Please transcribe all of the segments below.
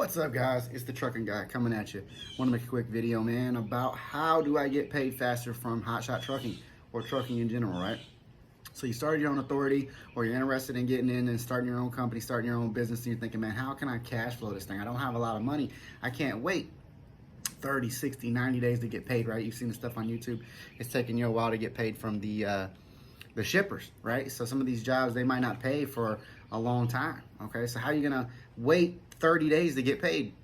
What's up, guys? It's the trucking guy coming at you. Want to make a quick video, man, about how do I get paid faster from Hotshot Trucking or trucking in general, right? So you started your own authority, or you're interested in getting in and starting your own company, starting your own business, and you're thinking, man, how can I cash flow this thing? I don't have a lot of money. I can't wait 30, 60, 90 days to get paid, right? You've seen the stuff on YouTube. It's taking you a while to get paid from the shippers, right? So some of these jobs, they might not pay for a long time, okay? So how are you gonna wait 30 days to get paid?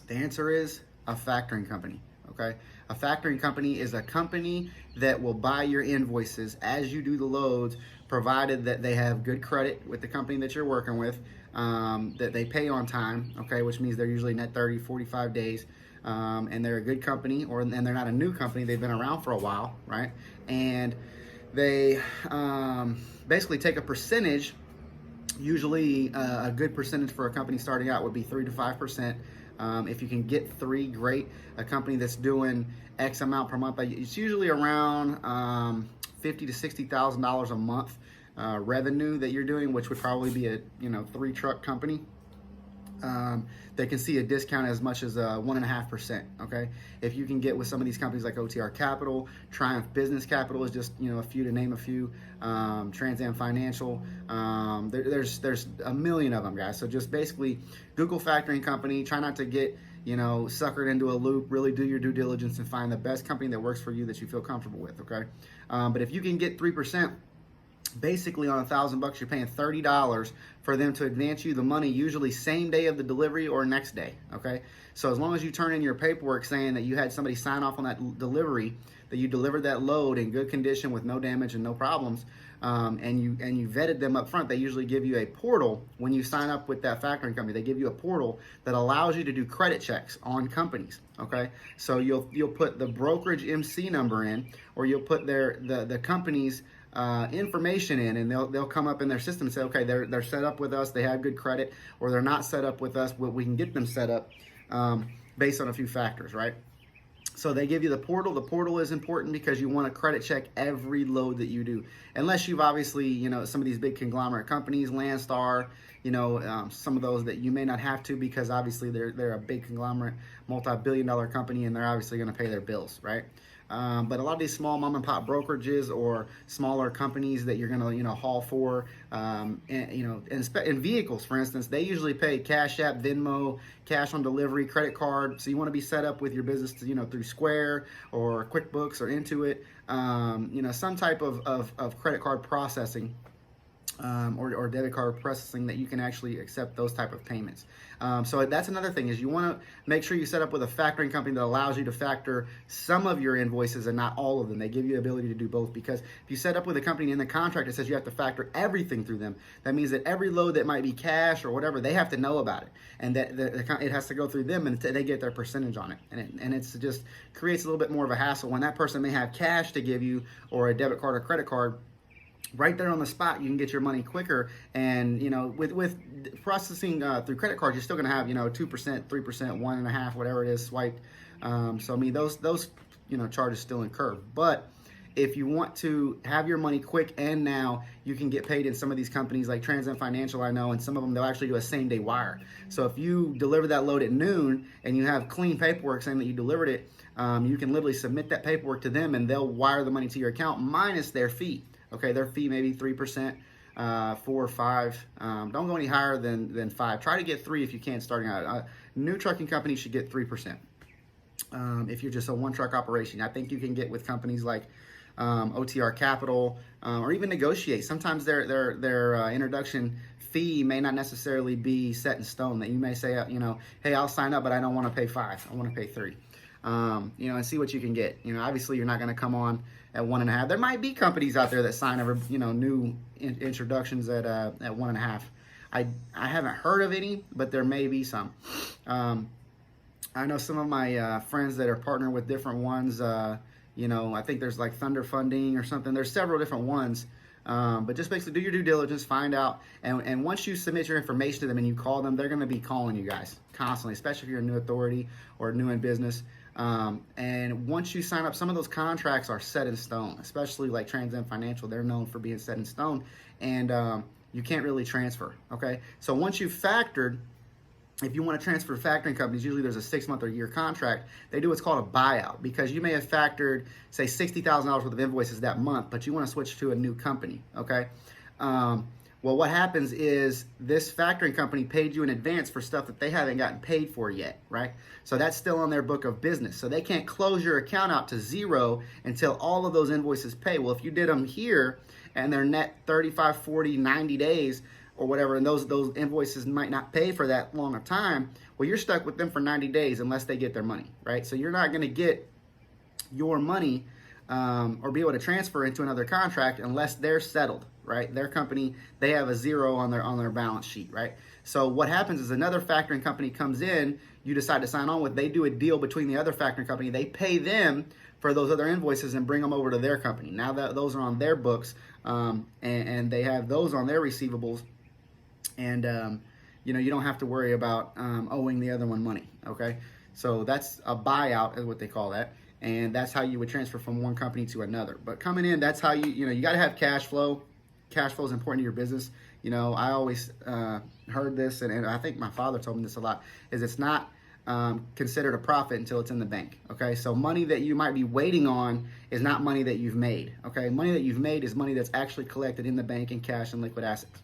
The answer is a factoring company, okay? A factoring company is a company that will buy your invoices as you do the loads, provided that they have good credit with the company that you're working with, that they pay on time, okay? Which means they're usually net 30, 45 days, and they're a good company, and they're not a new company, they've been around for a while, right? And they basically take a percentage. Usually a good percentage for a company starting out would be 3 to 5%. If you can get 3, great. A company that's doing X amount per month, it's usually around $50,000 to $60,000 a month revenue that you're doing, which would probably be a 3 truck company. They can see a discount as much as 1.5%. Okay, if you can get with some of these companies like OTR Capital, Triumph Business Capital is just a few to name a few. Trans Am Financial. There's a million of them, guys. So just basically Google factoring company. Try not to get suckered into a loop. Really do your due diligence and find the best company that works for you that you feel comfortable with. Okay, but if you can get 3%. Basically on $1,000 you're paying $30 for them to advance you the money, usually same day of the delivery or next day. Okay, so as long as you turn in your paperwork saying that you had somebody sign off on that delivery, that you delivered that load in good condition with no damage and no problems, and you vetted them up front, they usually give you a portal when you sign up with that factoring company. They give you a portal that allows you to do credit checks on companies. Okay, so you'll put the brokerage MC number in, or you'll put the company's information in, and they'll come up in their system and say, okay, they're set up with us, they have good credit, or they're not set up with us, but we can get them set up based on a few factors, right? So they give you the portal. The portal is important because you want to credit check every load that you do, unless you've obviously, some of these big conglomerate companies, Landstar, some of those that you may not have to, because obviously they're a big conglomerate, multi-billion-dollar company, and they're obviously going to pay their bills, right? But a lot of these small mom and pop brokerages or smaller companies that you're going to haul for, in vehicles, for instance, they usually pay Cash App, Venmo, cash on delivery, credit card. So you want to be set up with your business to, through Square or QuickBooks or Intuit, some type of credit card processing. Or debit card processing that you can actually accept those type of payments. So that's another thing, is you want to make sure you set up with a factoring company that allows you to factor some of your invoices and not all of them. They give you the ability to do both, because if you set up with a company in the contract that says you have to factor everything through them, that means that every load that might be cash or whatever, they have to know about it, and that it has to go through them, and they get their percentage on it. And it's just creates a little bit more of a hassle when that person may have cash to give you, or a debit card or credit card. Right there on the spot, you can get your money quicker. And with processing through credit cards, you're still going to have 2%, 3%, 1.5%, whatever it is, swiped. So I mean, those charges still incur. But if you want to have your money quick, and now you can get paid in some of these companies like Trans Am Financial, I know, and some of them, they'll actually do a same day wire. So if you deliver that load at noon and you have clean paperwork saying that you delivered it, you can literally submit that paperwork to them, and they'll wire the money to your account minus their fee. Okay, their fee maybe 3%, 4 or 5. Don't go any higher than 5. Try to get 3 if you can starting out. New trucking companies should get 3%. If you're just a one truck operation, I think you can get with companies like OTR Capital, or even negotiate. Sometimes their introduction fee may not necessarily be set in stone. That you may say, hey, I'll sign up, but I don't want to pay 5. I want to pay 3. And see what you can get. Obviously you're not going to come on at 1.5. There might be companies out there that sign over, new introductions at 1.5. I haven't heard of any, but there may be some. I know some of my friends that are partnering with different ones. I think there's like Thunder Funding or something. There's several different ones. But just basically do your due diligence, find out, and once you submit your information to them and you call them, they're going to be calling you guys constantly, especially if you're a new authority or new in business. And once you sign up, some of those contracts are set in stone, especially like Trans Am Financial. They're known for being set in stone, and you can't really transfer. Okay, so once you've factored, if you want to transfer to factoring companies, usually there's a 6-month or year contract. They do what's called a buyout, because you may have factored, say, $60,000 worth of invoices that month, but you want to switch to a new company, okay? Well, what happens is this factoring company paid you in advance for stuff that they haven't gotten paid for yet, right? So that's still on their book of business. So they can't close your account out to zero until all of those invoices pay. Well, if you did them here and they're net 35, 40, 90 days or whatever, and those invoices might not pay for that long of time, well, you're stuck with them for 90 days unless they get their money, right? So you're not going to get your money or be able to transfer into another contract unless they're settled, right? Their company, they have a zero on their balance sheet, right? So what happens is another factoring company comes in, you decide to sign on with, they do a deal between the other factoring company, they pay them for those other invoices and bring them over to their company. Now that those are on their books, and they have those on their receivables, and you don't have to worry about owing the other one money, okay? So that's a buyout is what they call that. And that's how you would transfer from one company to another. But coming in, that's how you got to have cash flow. Cash flow is important to your business. I always heard this, and I think my father told me this a lot, is it's not considered a profit until it's in the bank, okay? So money that you might be waiting on is not money that you've made, okay? Money that you've made is money that's actually collected in the bank in cash and liquid assets.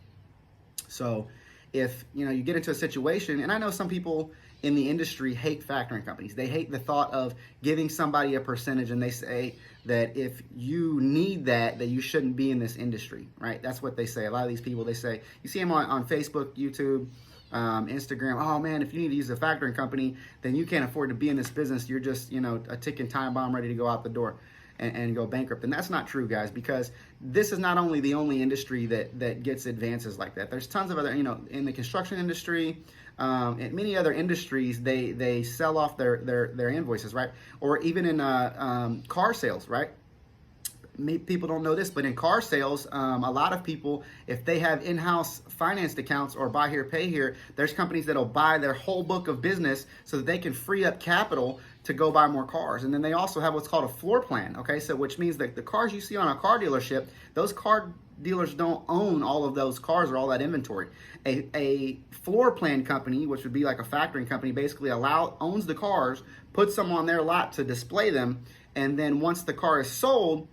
So if you get into a situation, and I know some people in the industry hate factoring companies. They hate the thought of giving somebody a percentage, and they say that if you need that you shouldn't be in this industry, right? That's what they say. A lot of these people, they say, you see them on Facebook, YouTube, Instagram, oh man, if you need to use a factoring company, then you can't afford to be in this business. You're just, a ticking time bomb ready to go out the door and go bankrupt. And that's not true, guys, because this is not only the only industry that gets advances like that. There's tons of other, in the construction industry, and many other industries, they sell off their invoices, right? Or even in car sales, right? People don't know this, but in car sales, a lot of people, if they have in-house financed accounts or buy here, pay here, there's companies that'll buy their whole book of business so that they can free up capital to go buy more cars. And then they also have what's called a floor plan, okay? So which means that the cars you see on a car dealership, those car dealers don't own all of those cars or all that inventory. A floor plan company, which would be like a factoring company, basically owns the cars, puts them on their lot to display them, and then once the car is sold,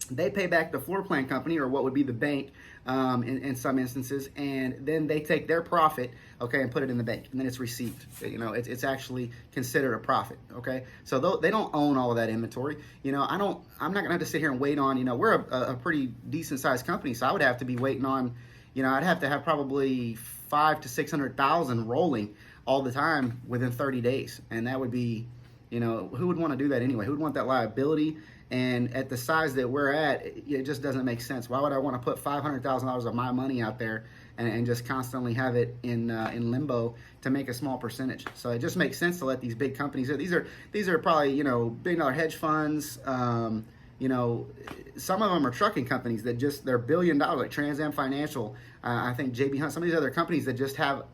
they pay back the floor plan company, or what would be the bank in some instances, and then they take their profit, okay, and put it in the bank, and then it's received. It's actually considered a profit, okay? So they don't own all of that inventory. I'm not gonna have to sit here and wait on, we're a pretty decent sized company, so I would have to be waiting on, I'd have to have probably 500,000 to 600,000 rolling all the time within 30 days, and that would be, who would want to do that anyway? Who would want that liability? And at the size that we're at, it just doesn't make sense. Why would I want to put $500,000 of my money out there and just constantly have it in limbo to make a small percentage? So it just makes sense to let these big companies. These are probably $1 billion hedge funds. Some of them are trucking companies that they're $1 billion, like Trans Am Financial. I think JB Hunt. Some of these other companies that just have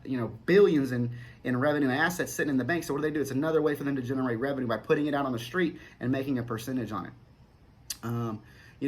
billions in revenue and assets sitting in the bank. So what do? It's another way for them to generate revenue by putting it out on the street and making a percentage on it.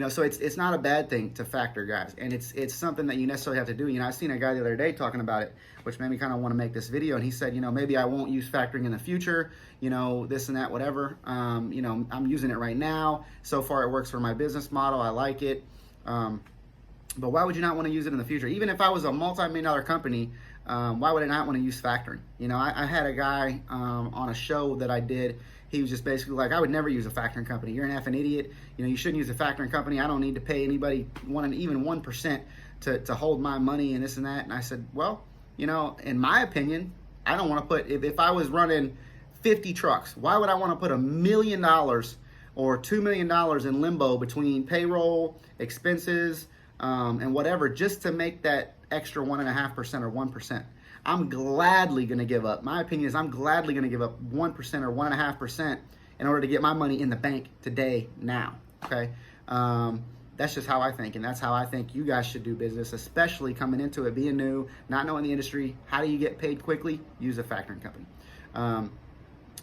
So it's not a bad thing to factor, guys, and it's something that you necessarily have to do. I seen a guy the other day talking about it, which made me kind of want to make this video, and he said, maybe I won't use factoring in the future, this and that, whatever. I'm using it right now. So far it works for my business model. I like it. But why would you not want to use it in the future? Even if I was a multi-million-dollar company, why would I not want to use factoring? I had a guy on a show that I did. He was just basically like, I would never use a factoring company. You're an effing idiot. You shouldn't use a factoring company. I don't need to pay anybody even 1% to hold my money and this and that. And I said, well, in my opinion, I don't want to put, if I was running 50 trucks, why would I want to put $1 million or $2 million in limbo between payroll, expenses, and whatever, just to make that extra 1.5% or 1%? I'm gladly going to give up. My opinion is I'm gladly going to give up 1% or 1.5% in order to get my money in the bank today, now. Okay? That's just how I think, and that's how I think you guys should do business, especially coming into it, being new, not knowing the industry. How do you get paid quickly? Use a factoring company.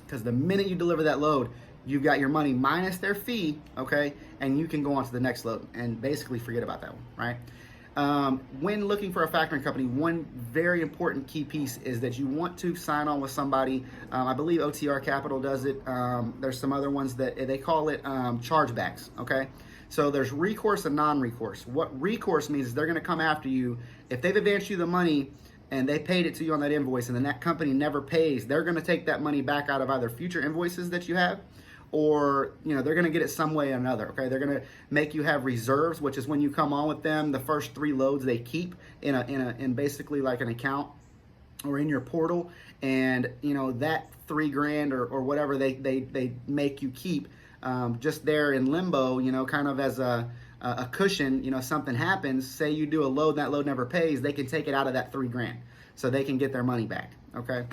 Because the minute you deliver that load, you've got your money minus their fee, okay? And you can go on to the next load and basically forget about that one, right? When looking for a factoring company, one very important key piece is that you want to sign on with somebody. I believe OTR Capital does it. There's some other ones that they call it chargebacks, okay? So there's recourse and non-recourse. What recourse means is they're going to come after you. If they've advanced you the money and they paid it to you on that invoice and then that company never pays, they're going to take that money back out of either future invoices that you have, or they're going to get it some way or another. Okay, they're going to make you have reserves, which is when you come on with them, the first 3 loads they keep in basically like an account or in your portal, and that $3,000 or whatever they make you keep just there in limbo, kind of as a cushion. Something happens, say you do a load and that load never pays, they can take it out of that $3,000 so they can get their money back. Okay.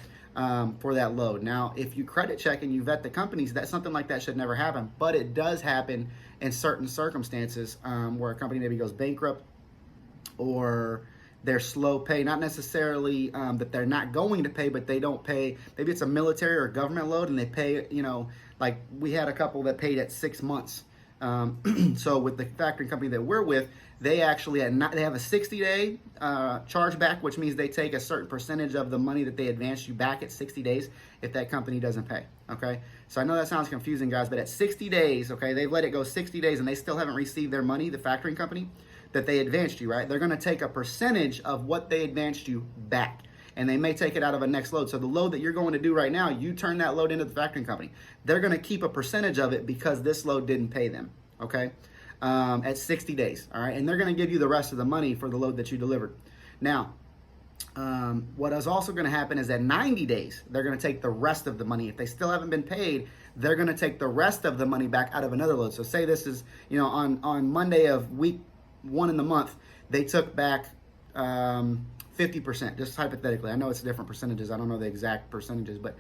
For that load. Now, if you credit check and you vet the companies, that something like that should never happen, but it does happen in certain circumstances where a company maybe goes bankrupt or they're slow pay, not necessarily that they're not going to pay, but they don't pay. Maybe it's a military or government load and they pay, like we had a couple that paid at 6 months. So with the factoring company that we're with, they actually they have a 60-day chargeback, which means they take a certain percentage of the money that they advanced you back at 60 days if that company doesn't pay. Okay, so I know that sounds confusing, guys, but at 60 days, okay, they've let it go 60 days and they still haven't received their money, the factoring company that they advanced you, right? They're going to take a percentage of what they advanced you back, and they may take it out of a next load. So the load that you're going to do right now, you turn that load into the factoring company. They're going to keep a percentage of it because this load didn't pay them, okay, at 60 days, all right? And they're going to give you the rest of the money for the load that you delivered. Now, what is also going to happen is at 90 days, they're going to take the rest of the money. If they still haven't been paid, they're going to take the rest of the money back out of another load. So say this is, on Monday of week 1 in the month, they took back 50%, just hypothetically. I know it's different percentages. I don't know the exact percentages, but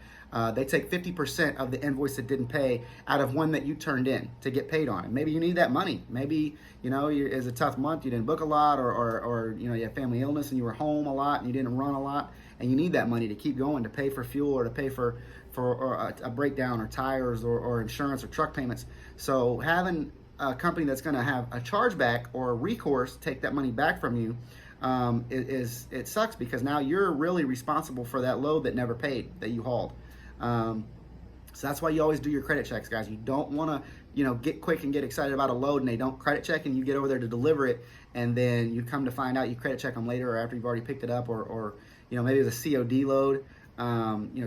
they take 50% of the invoice that didn't pay out of one that you turned in to get paid on. And maybe you need that money. Maybe, it's a tough month. You didn't book a lot or you had family illness and you were home a lot and you didn't run a lot and you need that money to keep going, to pay for fuel or to pay for a breakdown or tires or insurance or truck payments. So having a company that's going to have a chargeback or a recourse take that money back from you, it sucks, because now you're really responsible for that load that never paid, that you hauled. So that's why you always do your credit checks, guys. You don't want to, get quick and get excited about a load and they don't credit check and you get over there to deliver it and then you come to find out you credit check them later or after you've already picked it up or maybe it's a COD load,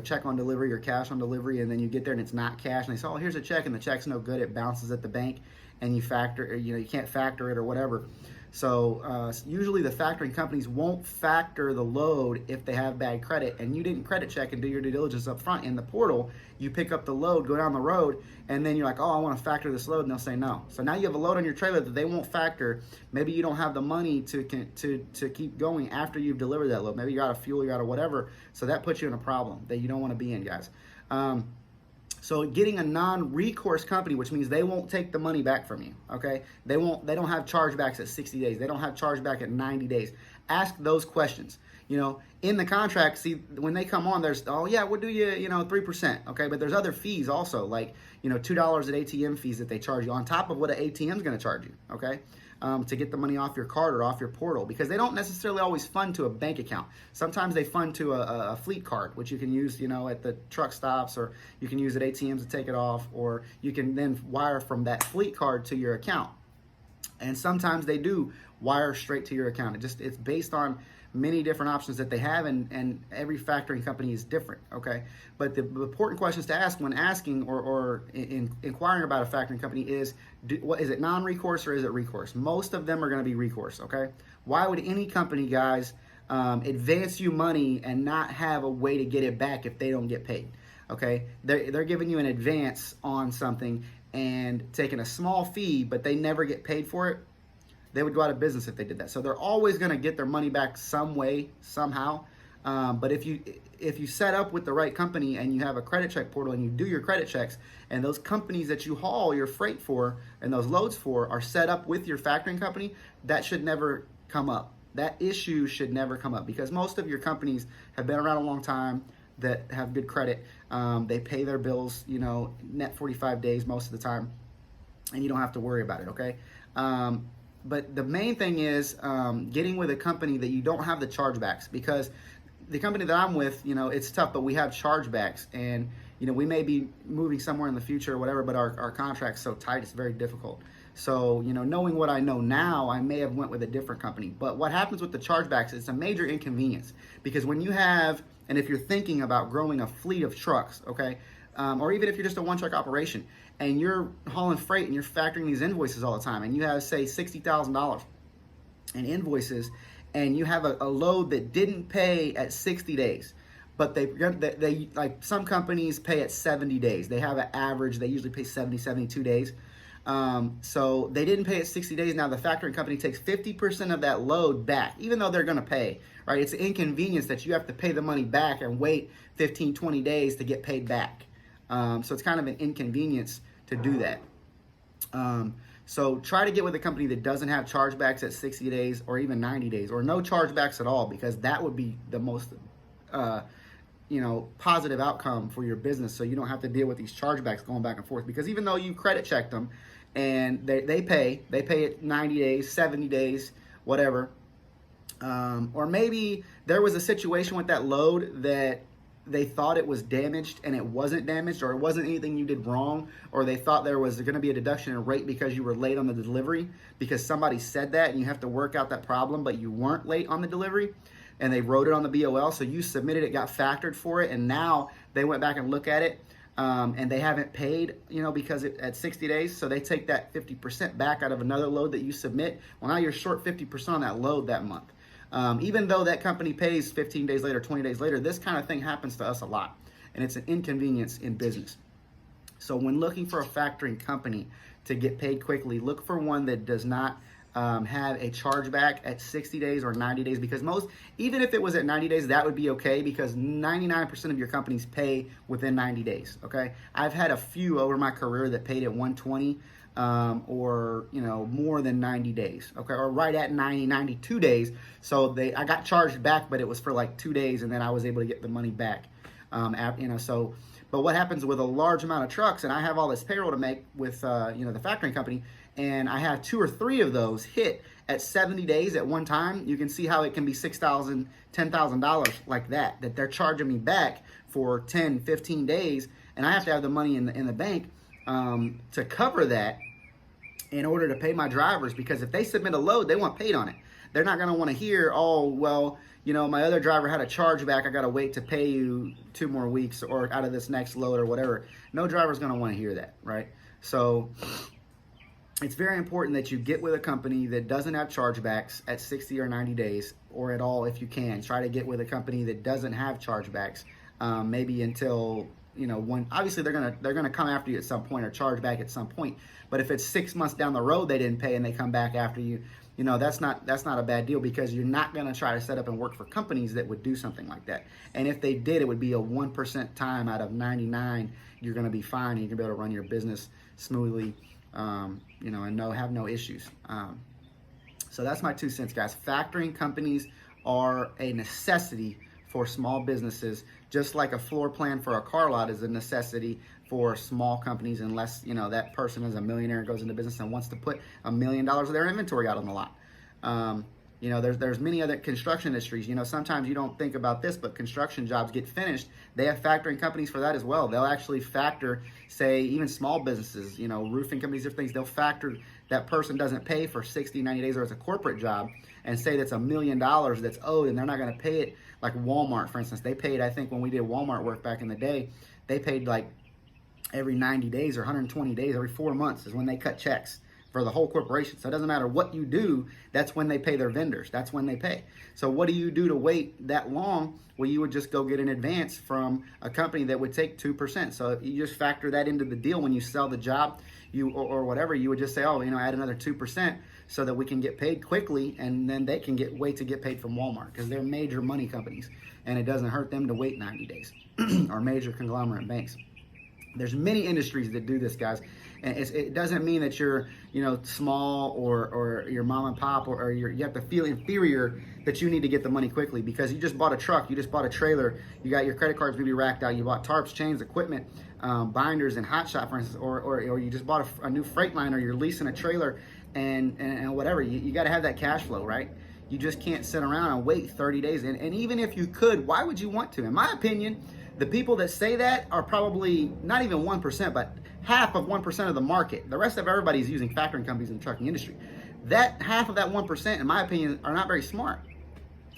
check on delivery or cash on delivery, and then you get there and it's not cash and they say, oh, here's a check, and the check's no good. It bounces at the bank and you can't factor it or whatever. So usually the factoring companies won't factor the load if they have bad credit and you didn't credit check and do your due diligence up front in the portal. You pick up the load, go down the road, and then you're like, oh, I want to factor this load, and they'll say no. So now you have a load on your trailer that they won't factor. Maybe you don't have the money to keep going after you've delivered that load. Maybe you're out of fuel, you're out of whatever. So that puts you in a problem that you don't want to be in, guys. So getting a non-recourse company, which means they won't take the money back from you, okay? They don't have chargebacks at 60 days. They don't have chargeback at 90 days. Ask those questions. In the contract, see, when they come on, there's, oh yeah, we'll do you, 3%, okay? But there's other fees also, like, $2 at ATM fees that they charge you on top of what an ATM is going to charge you, okay? To get the money off your card or off your portal, because they don't necessarily always fund to a bank account. Sometimes they fund to a fleet card, which you can use, at the truck stops, or you can use at ATMs to take it off, or you can then wire from that fleet card to your account. And sometimes they do wire straight to your account. It's based on many different options that they have, and every factoring company is different, okay? But the important questions to ask when asking or inquiring about a factoring company is, what is it, non-recourse or is it recourse? Most of them are going to be recourse, okay? Why would any company, guys, advance you money and not have a way to get it back if they don't get paid, okay? They're giving you an advance on something and taking a small fee, but they never get paid for it. They would go out of business if they did that. So they're always going to get their money back some way, somehow. But if you set up with the right company and you have a credit check portal and you do your credit checks, and those companies that you haul your freight for and those loads for are set up with your factoring company, that should never come up. That issue should never come up, because most of your companies have been around a long time, that have good credit. They pay their bills, net 45 days most of the time, and you don't have to worry about it, okay? but the main thing is getting with a company that you don't have the chargebacks, because the company that I'm with, it's tough, but we have chargebacks, and we may be moving somewhere in the future or whatever, but our contract's so tight, it's very difficult. So, knowing what I know now, I may have went with a different company. But what happens with the chargebacks, it's a major inconvenience, because when you have, and if you're thinking about growing a fleet of trucks, okay, or even if you're just a one truck operation and you're hauling freight and you're factoring these invoices all the time, and you have, say, $60,000 in invoices, and you have a load that didn't pay at 60 days, but they like some companies pay at 70 days. They have an average, they usually pay 70, 72 days. So they didn't pay at 60 days. Now the factoring company takes 50% of that load back, even though they're going to pay, right? It's an inconvenience that you have to pay the money back and wait 15, 20 days to get paid back. So it's kind of an inconvenience to do that. So try to get with a company that doesn't have chargebacks at 60 days or even 90 days, or no chargebacks at all, because that would be the most, positive outcome for your business. So you don't have to deal with these chargebacks going back and forth, because even though you credit checked them and they pay it 90 days, 70 days, whatever. Or maybe there was a situation with that load that they thought it was damaged and it wasn't damaged, or it wasn't anything you did wrong, or they thought there was going to be a deduction in rate because you were late on the delivery, because somebody said that, and you have to work out that problem, but you weren't late on the delivery, and they wrote it on the BOL, so you submitted it, got factored for it, and now they went back and look at it, and they haven't paid, because at 60 days, so they take that 50% back out of another load that you submit. Well, now you're short 50% on that load that month. Even though that company pays 15 days later, 20 days later, this kind of thing happens to us a lot, and it's an inconvenience in business. So when looking for a factoring company to get paid quickly, look for one that does not have a chargeback at 60 days or 90 days, because even if it was at 90 days, that would be okay, because 99% of your companies pay within 90 days, okay? I've had a few over my career that paid at 120 or more than 90 days, okay, or right at 90, 92 days. So I got charged back, but it was for like 2 days, and then I was able to get the money back. But what happens with a large amount of trucks, and I have all this payroll to make with the factoring company, and I have 2 or 3 of those hit at 70 days at one time, you can see how it can be $6,000, $10,000 like that they're charging me back for 10, 15 days, and I have to have the money in the bank to cover that in order to pay my drivers, because if they submit a load, they want paid on it. They're not going to want to hear, oh, well, my other driver had a chargeback, I got to wait to pay you 2 more weeks or out of this next load or whatever. No driver's going to want to hear that, right? So it's very important that you get with a company that doesn't have chargebacks at 60 or 90 days, or at all if you can. Try to get with a company that doesn't have chargebacks, maybe until obviously they're gonna come after you at some point or charge back at some point. But if it's 6 months down the road they didn't pay and they come back after you, that's not a bad deal, because you're not gonna try to set up and work for companies that would do something like that. And if they did, it would be a 1% time out of 99. You're gonna be fine, and you're gonna be able to run your business smoothly, and have no issues. So that's my 2 cents, guys. Factoring companies are a necessity for small businesses, just like a floor plan for a car lot is a necessity for small companies, unless that person is a millionaire and goes into business and wants to put $1 million of their inventory out on the lot. There's many other construction industries. Sometimes you don't think about this, but construction jobs get finished. They have factoring companies for that as well. They'll actually factor, say, even small businesses, roofing companies, different things. They'll factor that person doesn't pay for 60, 90 days, or it's a corporate job, and say that's $1 million that's owed, and they're not going to pay it. Like Walmart, for instance, they paid, I think when we did Walmart work back in the day, they paid like every 90 days or 120 days, every 4 months is when they cut checks for the whole corporation. So it doesn't matter what you do, that's when they pay their vendors. That's when they pay. So what do you do to wait that long? Well, you would just go get an advance from a company that would take 2%. So if you just factor that into the deal when you sell the job, or whatever, you would just say, oh, add another 2% so that we can get paid quickly, and then they can wait to get paid from Walmart, because they're major money companies, and it doesn't hurt them to wait 90 days, or major conglomerate banks. There's many industries that do this, guys, and it doesn't mean that you're small or your mom and pop or you have to feel inferior that you need to get the money quickly, because you just bought a truck, you just bought a trailer, you got your credit cards maybe racked out, you bought tarps, chains, equipment, binders, and Hotshot, for instance, or you just bought a new Freightliner, you're leasing a trailer, and whatever. You got to have that cash flow, right? You just can't sit around and wait 30 days. And even if you could, why would you want to? In my opinion, the people that say that are probably not even 1%, but half of 1% of the market. The rest of everybody's using factoring companies in the trucking industry. That half of that 1%, in my opinion, are not very smart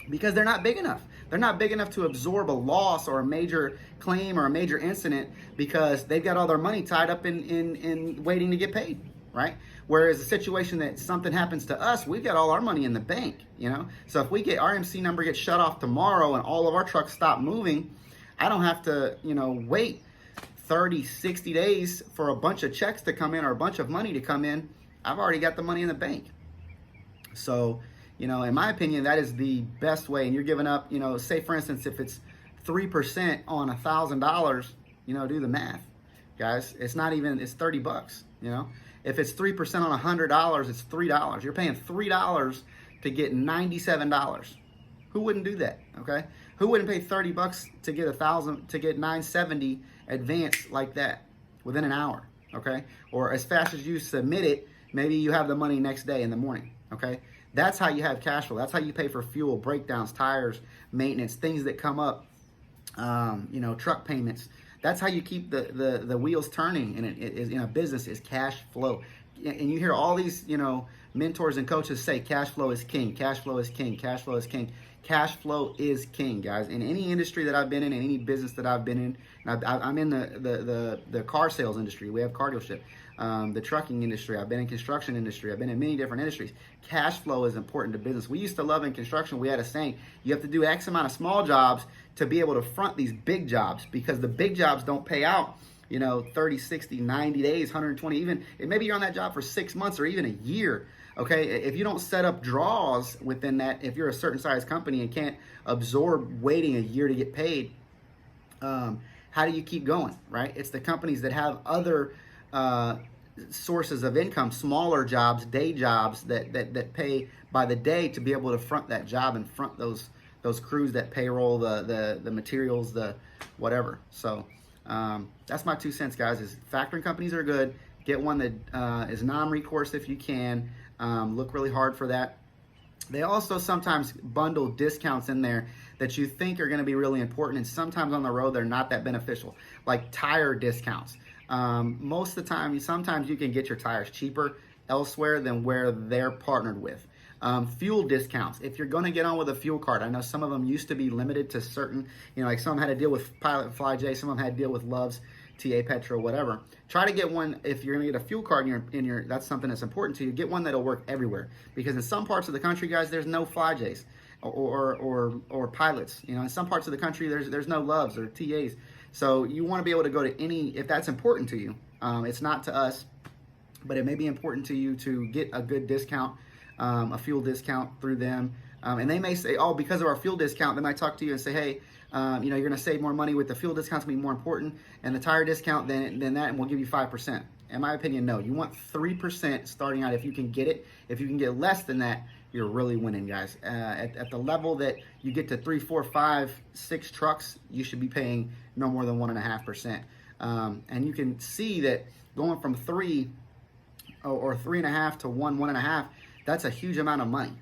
because they're not big enough. They're not big enough to absorb a loss or a major claim or a major incident because they've got all their money tied up in waiting to get paid, right? Whereas a situation that something happens to us, we've got all our money in the bank, you know? So if we get our MC number gets shut off tomorrow and all of our trucks stop moving, I don't have to, wait 30, 60 days for a bunch of checks to come in or a bunch of money to come in. I've already got the money in the bank. So, in my opinion, that is the best way. And you're giving up, say for instance, if it's 3% on $1,000, do the math, guys. It's not even, it's $30, If it's 3% on $100, it's $3. You're paying $3 to get $97. Who wouldn't do that? Okay. Who wouldn't pay $30 to get $970 advance like that within an hour? Okay. Or as fast as you submit it, maybe you have the money next day in the morning. Okay. That's how you have cash flow. That's how you pay for fuel, breakdowns, tires, maintenance, things that come up, truck payments. That's how you keep the wheels turning in a business is cash flow. And you hear all these, mentors and coaches say cash flow is king, cash flow is king, cash flow is king. Cash flow is king, guys. In any industry that I've been in any business that I've been in, and I'm in the car sales industry. We have car dealership. The trucking industry. I've been in construction industry. I've been in many different industries. Cash flow is important to business. We used to love in construction. We had a saying, you have to do X amount of small jobs to be able to front these big jobs because the big jobs don't pay out, 30, 60, 90 days, 120, even maybe you're on that job for 6 months or even a year. Okay, if you don't set up draws within that, if you're a certain size company and can't absorb waiting a year to get paid, how do you keep going, right? It's the companies that have other sources of income, smaller jobs, day jobs that pay by the day to be able to front that job and front those crews, that payroll, the materials, the whatever. So that's my 2 cents, guys. Is factoring companies are good. Get one that is non-recourse if you can. Look really hard for that. They also sometimes bundle discounts in there that you think are going to be really important, and sometimes on the road they're not that beneficial, like tire discounts. Most of the time, sometimes you can get your tires cheaper elsewhere than where they're partnered with. Fuel discounts. If you're going to get on with a fuel card, I know some of them used to be limited to certain, like some had to deal with Pilot and FlyJ, some of them had to deal with Love's, TA Petro, whatever. Try to get one, if you're going to get a fuel card in your, that's something that's important to you, get one that'll work everywhere. Because in some parts of the country, guys, there's no FlyJs or Pilots. In some parts of the country, there's no Loves or TAs. So you want to be able to go to any, if that's important to you. It's not to us, but it may be important to you to get a good discount, a fuel discount through them. And they may say, oh, because of our fuel discount, they might talk to you and say, hey, you're going to save more money with the fuel discount's going to be more important, and the tire discount than that, and we'll give you 5%. In my opinion, no. You want 3% starting out if you can get it. If you can get less than that, you're really winning, guys. At the level that you get to 3, 4, 5, 6 trucks, you should be paying no more than 1.5%. And you can see that going from 3 or 3.5 to 1.5, that's a huge amount of money,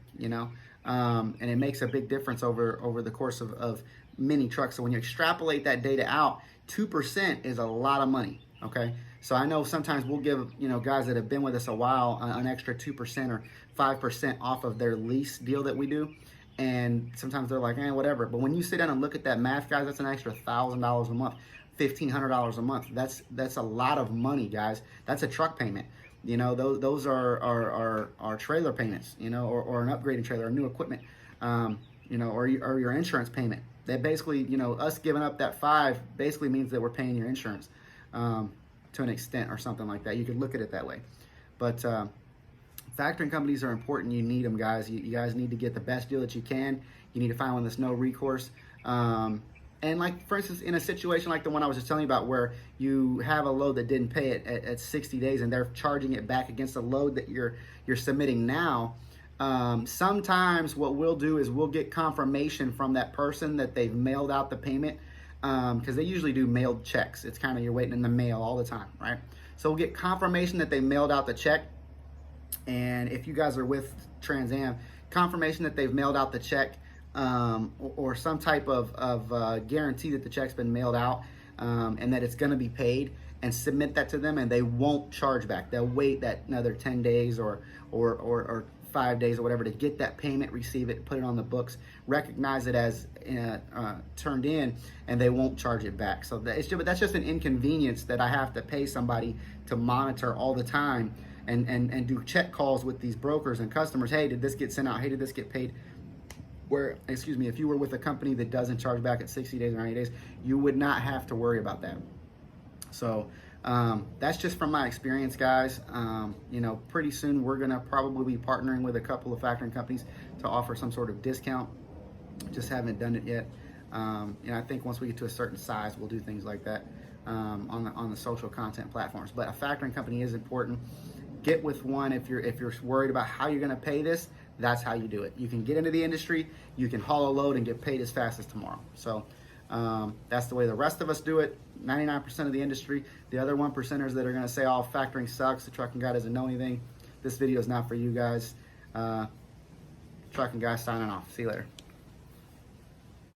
and it makes a big difference over the course of many trucks. So when you extrapolate that data out, 2% is a lot of money. Okay. So I know sometimes we'll give, guys that have been with us a while, an extra 2% or 5% off of their lease deal that we do. And sometimes they're like, whatever. But when you sit down and look at that math, guys, that's an extra $1,000 a month, $1,500 a month. That's a lot of money, guys. That's a truck payment. Those are trailer payments, or an upgraded trailer, or new equipment, or your insurance payment. That basically, us giving up that 5 basically means that we're paying your insurance to an extent or something like that. You could look at it that way. But factoring companies are important. You need them, guys. You guys need to get the best deal that you can. You need to find one that's no recourse. And like, for instance, in a situation like the one I was just telling you about where you have a load that didn't pay it at 60 days and they're charging it back against the load that you're submitting now, sometimes what we'll do is we'll get confirmation from that person that they've mailed out the payment, because they usually do mailed checks. It's kind of, you're waiting in the mail all the time, right? So we'll get confirmation that they mailed out the check, And if you guys are with Trans Am, confirmation that they've mailed out the check, or some type of guarantee that the check's been mailed out, and that it's going to be paid, and submit that to them, and they won't charge back. They'll wait that another 10 days or 5 days or whatever to get that payment, receive it, put it on the books, recognize it as turned in, and they won't charge it back. So that's just an inconvenience that I have to pay somebody to monitor all the time, and do check calls with these brokers and customers. Hey, did this get sent out? Hey, did this get paid? Where, excuse me, if you were with a company that doesn't charge back at 60 days or 90 days, you would not have to worry about that. So that's just from my experience, guys. You know, pretty soon we're gonna probably be partnering with a couple of factoring companies to offer some sort of discount. Just haven't done it yet. You know, I think once we get to a certain size, we'll do things like that on the social content platforms. But a factoring company is important. Get with one if you're worried about how you're gonna pay this. That's how you do it. You can get into the industry, you can haul a load and get paid as fast as tomorrow. So that's the way the rest of us do it. 99% of the industry. The other 1%ers that are going to say, oh, factoring sucks, the trucking guy doesn't know anything. This video is not for you guys. Trucking guy signing off. See you later.